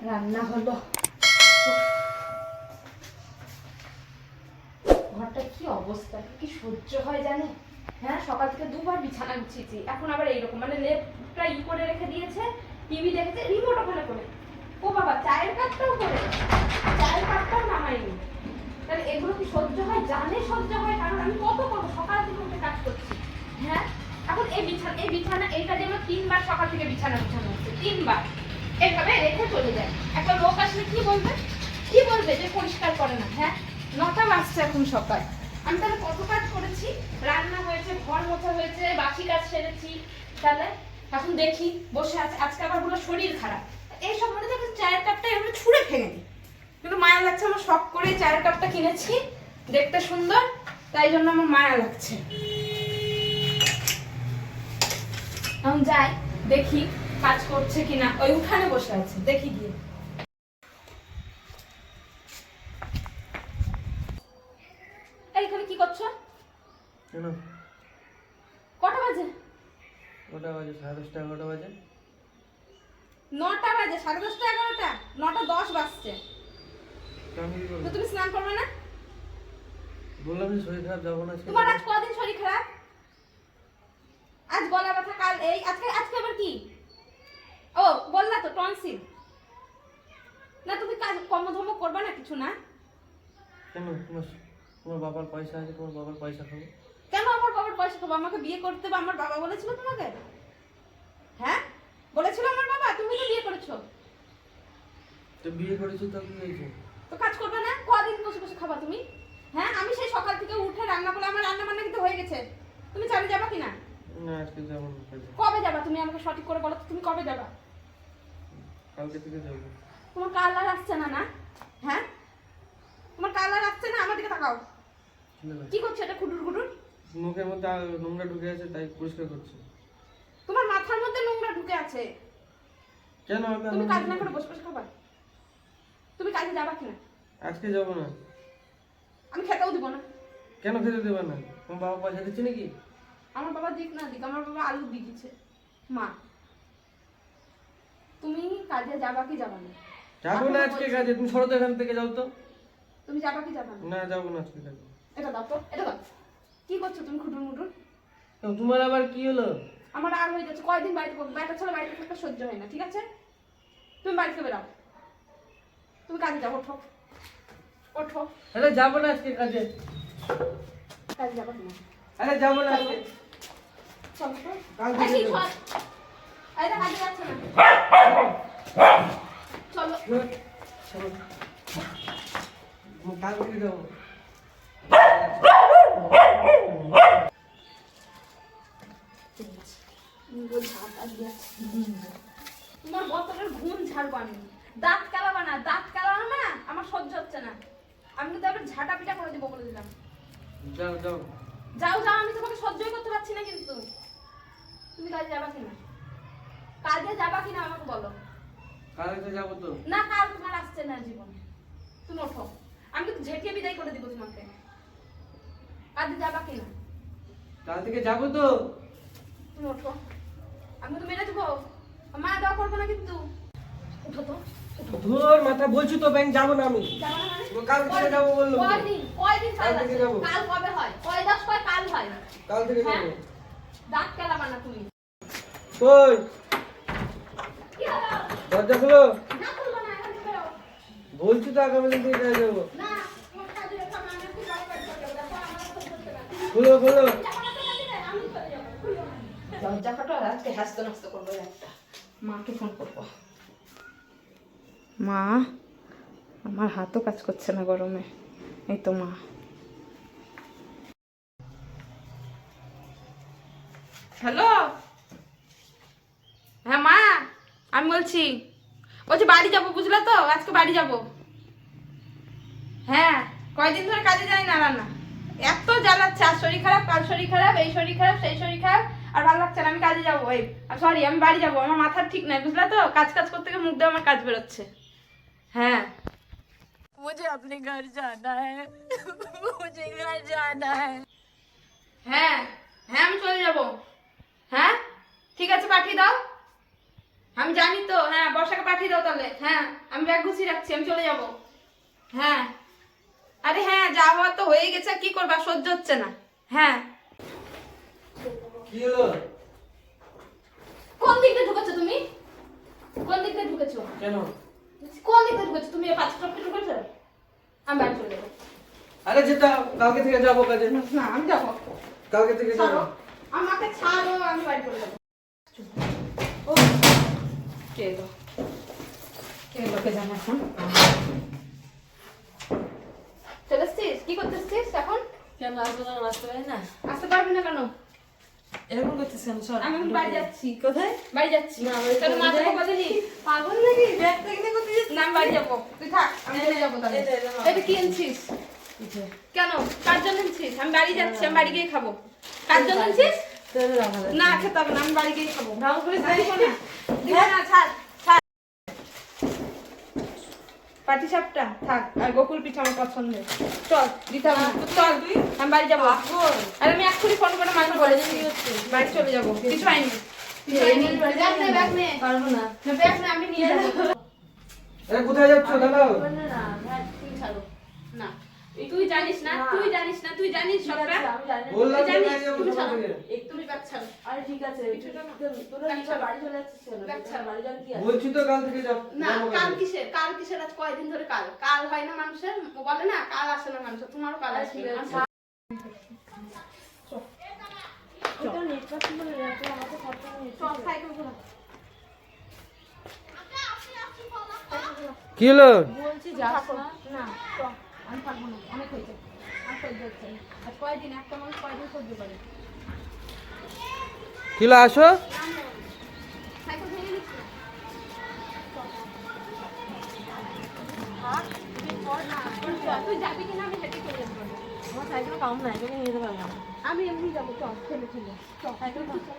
রান্না হলো। ঘরটা কি অবস্থা, কি সহ্য হয় জানে? হ্যাঁ, সকাল থেকে দুবার বিছানা গুছিয়েছি, এখন আবার এইরকম মানে লেপটা করে রেখে দিয়েছে। টিভি দেখেছে, রিমোট ওখানে করে। ও বাবা, চায়ের কাপটাও করে, চায়ের কাপটাও নামাইনি। তাহলে এগুলো কি সহ্য হয়? জানে সহ্য হয়, কারণ আমি কত করবো, সকাল থেকে উঠে কাজ করছি। হ্যাঁ, এখন এই বিছানা এইটা যেন 3 বার সকাল থেকে বিছানা বিছানো হচ্ছে, 3 বার এইভাবে রেখে চলে যায়। একটা লোক আসলে কি বলবে যে পরিষ্কার করে না? হ্যাঁ, 9টা বাজছে এখন সকাল। আমি তাহলে কত কাজ করেছি, রান্না হয়েছে, ঘর মোছা হয়েছে, বাসি কাজ সেরেছি। তাহলে এখন দেখি বসে আছে, আজকে আবার বলে শরীর খারাপ। এইসব মনে দেখে চায়ের কাপটা এভাবে ছুঁড়ে ফেলে দিই। কিন্তু মায়া লাগছে, আমার শখ করে চায়ের কাপটা কিনেছি, দেখতে সুন্দর, তাই জন্য আমার মায়া লাগছে। এখন যাই দেখি কাজ করছে কিনা। ওই উঠানে বসে আছে, দেখি গিয়ে। এইখানে কি করছো? কেন? কটা বাজে? কটা বাজে? 10:30 11টা বাজে। 9টা বাজে, 10:30 11টা, 9টা 10 বাজছে। তো তুমি স্নান করবে না? বললাম যে শরীর খারাপ, যাবো না। তোমার আজ কদিন শরীর খারাপ? আজ গলা ব্যথা, কাল এই, আজকে আবার কি? ও বললা তো টনসিল। না তুমি কাজ কর্মধর্ম করবে না কিছু না? কেন? তোমার বাবার পয়সা আছে, তোমার বাবার পয়সা খাবো। কেন আমার বাবার পয়সা খাবো? আমাকে বিয়ে করতে বা আমার বাবা বলেছিল তোমাকে? হ্যাঁ, বলেছিল আমার বাবা? তুমি তো বিয়ে করেছো। তো বিয়ে করেছো তো কি হয়েছে? তো কাজ করবে না? কদিন বসে বসে খাবা তুমি? হ্যাঁ, আমি সেই সকাল থেকে উঠে রান্না করলে আমার রান্না বান্না কিন্তু হয়ে গেছে। তুমি চালে যাবা কিনা? না, আজকে যাবো না। কবে যাবা তুমি? আমাকে সঠিক করে বলো তো, তুমি কবে যাবা? কালকে থেকে যাবো। তোমার কালার আসছে না? না হ্যাঁ, তোমার কালার আসছে না? আমার দিকে তাকাও। কি করছো এটা? খুডুর খুডুর মুখের মধ্যে নোংরা ঢুকে আছে, তাই পরিষ্কার করছি। তোমার মাথার মধ্যে নোংরা ঢুকে আছে। কেন? তুমি কাজ না করে বসে বসে খাবা? তুমি কাজে যাবা কিনা? আজকে যাবো না। আমি খেতেও দিব না। কেন খেতে দেবে না? তোমার বাবা পয়সা দিচ্ছে নাকি? আমার বাবা দিক না দিক, আমার বাবা আলু দিচ্ছে। মা, তুমি কাজে যাবা কি যাবা না? যাবো না আজকে কাজে। তুমি সরো তো এখান থেকে, যাও তো। তুমি যাবা কি যাবা না? না, যাবো না আজকে কাজে। এটা দাও তো, এটা দাও। কি করছো তুমি খুটুর মুটুর? তোমার আবার কি হলো? আমার আর হয়ে যাচ্ছে, কয়দিন বাড়িতে থাকবো? একটা ছেলে বাড়িতে থাকতে সহ্য হয় না, ঠিক আছে? তুমি বাড়ি থেকে বেরাও, তুমি কাজে যাও। ওঠো ওঠো। আরে যাবো না আজকে কাজে। কাজে যাবা কিনা? আরে যাবো না আজকে। চলো তো। কাল থেকে এই যাবো। শোন, এইটা কাজে যাচ্ছে না। চলো। চলো। কাল থেকে যাবো। তোমার বোতলের ঘুম ঝাড়বো আমি। দাঁত কালাবা না, দাঁত কালানো না আমার সহ্য হচ্ছে না। আমি কিন্তু আবার ঝাঁটা পিটা করে দিব বলে দিলাম। যাও যাও যাও যাও, আমি তোমাকে সহ্যই করতে পারছি না। কিন্তু তুমি কাজে যাবা কিনা? কাজে যাবা কিনা আমাকে বলো। কালকে যাবো তো। না, কাল তোমার আসছে না জীবনে। তুমি ওঠো, আমি কিন্তু ঝেঁটিয়ে বিদায় করে দিব তোমাকে। কাজে যাবা কিনা? কাল থেকে যাবো তো। তুমি ওঠো, আমি তো মেরে দেবো। মা দেওয়া করবো না কিন্তু। উঠো তো। ধর মাথা, বলছি তো ব্যাংক যাবো না আমি। যাবা না মানে? কাল থেকে যাবো বললাম তো। কয়দিন কাল থেকে যাবো। কাল কবে হয়? কয় দশ কয় কাল হয়? কাল থেকে হ্যাঁ? যাবো। দাঁত কেলাবা না তুমি। কই? কি হলো? দরজা খুলো। না খুলবো না, এখান থেকে বেরো। বলছি তো আগামী দিন থেকে কাজে যাবো। না, তোমার কাজে রেখো, আমি একটু বাড়ি বাড়ি করে যাবো। দেখো, আমার কথা বলতে না। খুলো খুলো। যখন আসো কাজে যায়, আমি চলে যাবো। খুলবো না। দরজা কাটো, আর আজকে হাসতে নাস্তে করবো একটা। মাকে ফোন করবো। মা, আমার হাতও কাজ করছে না গরমে। এই তো মা। হ্যালো, হ্যাঁ মা, আমি বলছি বাড়ি যাবো, বুঝলা তো? আজকে বাড়ি যাবো। হ্যাঁ, কয়দিন ধরে কাজে যাই না, রান্না এত জ্বালাচ্ছে। আজ শরীর খারাপ, কাল শরীর খারাপ, এই শরীর খারাপ, সেই শরীর খারাপ, আর ভালো লাগছে না। আমি কাজে যাবো। এই সরি, আমি বাড়ি যাবো। আমার মাথার ঠিক নাই, বুঝলা তো? কাজ করতে গিয়ে মুখ দিয়ে আমার কাজ বেরোচ্ছে। হ্যাঁ, मुझे अपने घर जाना है मुझे घर जाना है। হ্যাঁ হ্যাঁ, আমি চলে যাবো। হ্যাঁ ঠিক আছে, পাঠিয়ে দাও। আমি জানি তো, হ্যাঁ বর্ষাকে পাঠিয়ে দাও তাহলে। হ্যাঁ আমি ব্যাগ গুছিয়ে রাখছি, আমি চলে যাব। হ্যাঁ আরে হ্যাঁ, যা হওয়ার তো হয়ে গেছে, কি করবা, সহ্য হচ্ছে না। হ্যাঁ কি হলো? কোন দিক দিয়ে ঢুকেছো তুমি? কোন দিক দিয়ে ঢুকেছো? কেন? কোন দিক দিয়ে ঢুকেছো তুমি? এই পাঁচ টপকে ঢুকেছো? আমি বাড়ি চলে যাবো। আরে যেটা কালকে থেকে যাবো কাজে। না আমি যাবো। কালকে থেকে যাবো। ছাড়ো, আমাকে ছাড়ো, আমি বাড়ি চলে যাবো। ও কে এলো? কে এলো কে জানে এখন? চলে এসছিস? কি করতে এসছিস এখন? কেন আসবো না? আসতে পারি না? আসতে পারবি না কেন? এরকম করছিস কেন? সর। আমি এখন বাড়ি যাচ্ছি। কোথায়? বাড়ি যাচ্ছি। না, বাড়ি তোর মাথা যাবি? খোপা দিলি? পাগল নাকি? ব্যাগ থেকে নিয়ে কোথায় যাচ্ছিস? না আমি বাড়ি যাবো। তুই থাক, আমি চলে যাবো তাহলে। এই যে, এই যে, এটা কি এনেছিস? পিঠে। কেন? কার জন্য এনেছিস? আমি বাড়ি যাচ্ছি, আমি বাড়ি গিয়ে খাবো। কার জন্য এনেছিস? তোর রাখা যাবে। না খেতে হবে না, আমি বাড়ি গিয়ে খাবো। রাগ করিস না? দিব না, দিব না, ছাড় ছাড়। পাটি সাপটা থাক, আর গোকুল পিঠা আমার পছন্দের। চল, দিতে হবে না। চল তুই, আমি বাড়ি যাবো। আর আমি এক্ষুনি ফোন করে মাকে বলেছি বাড়ি চলে যাবো। কিছু হয়নি, কিছু হয়নি। ব্যাগ নে, ব্যাগ নে। পারবো না। না, ব্যাগ নে, আমি নিয়ে যাবো। আরে কোথায় যাচ্ছ দাদা? বললে না, ব্যাগ তুই ছাড়ো। না তুই জানিস না, না। তুই জানিস না, তুই জানিস ঠিক সবটা। আছে, আমি জানি। বললাম তুই তো জানিস, নাই যাবো তুমি সকাল ছাড়ো। থেকে। তুমি ব্যাগ ছাড়ো। আরে ঠিক আছে, তোরা ব্যাগ নিচে বাড়ি চলে যাচ্ছিস কেন? ব্যাগ ছাড়। বাড়ি যাওয়ার কি আছে? বলছি তো কাল থেকে যাবো। না কাল কিসের? কাল কিসের? আজ কয়দিন ধরে কাল? কাল হয় না মানুষের? ও বলে না কাল আসে না মানুষের, তোমারও কাল আরে আসবে। ঠিক আছে। ওটা নেটওয়ার্ক কি বলে রাখো, আমাকে ফটো নিয়ে চল সাইকেল ঘোরা। কি হলো? বলছি যাস না। না চল, আমি থাকবো না, অনেক হয়েছে, আর সহ্য হচ্ছে না। আজ কয়দিন, একটা মানুষ কয়দিন সহ্য করে? কি হলো আসো? সাইকেল ভেঙে নিচ্ছি। তুই যাবি কিনা আমি হেঁটে চলে যাবো। আমার সাইকেল কাম নাই, তোকে নিয়ে যেতে পারবো না। আমি এমনি যাবো, চল ঠেলে ঠেলে। চল সাইকেল কাম। চল